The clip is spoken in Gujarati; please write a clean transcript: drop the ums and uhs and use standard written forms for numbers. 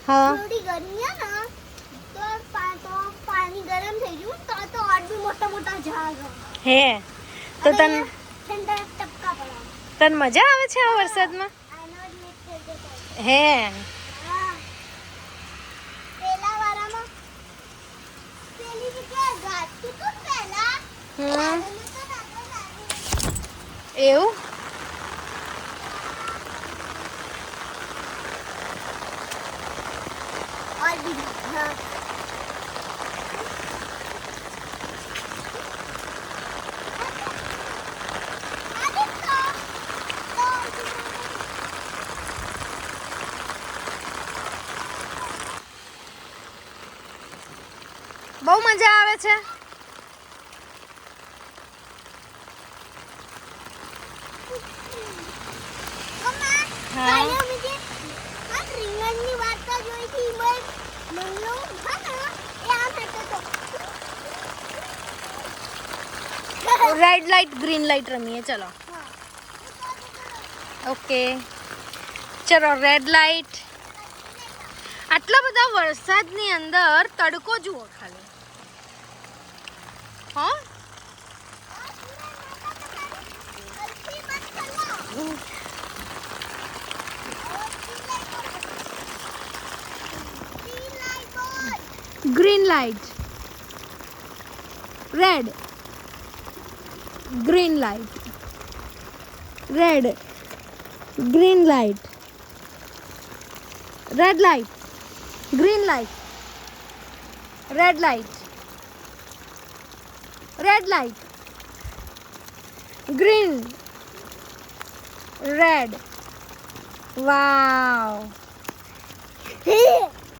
હા થોડી ગરમી હે ને તો પાણી ગરમ થઈ ગયું તો ઓર બી મોટા મોટા જહાજ હે તો તન ઠંડા ટપકા પડે તન મજા આવે છે આ વરસાદમાં આનો જ મેચ થઈ ગયો હે હા પેલા વારામાં પેલી જગ્યાએ ગાતું તો પહેલા હમ એવું और भी हाँ બહુ મજા આવે છે હા રીંગણની વાર્તા જોઈ હતી મંગલો હતો એ આમ હતો રેડ લાઇટ ગ્રીન લાઇટ રમીએ ચલો ઓકે ચલો રેડ લાઇટ આટલા બધા વરસાદની અંદર તડકો જુઓ ખાલી હા green light red green light red green light red light green light red light red light green red વાવ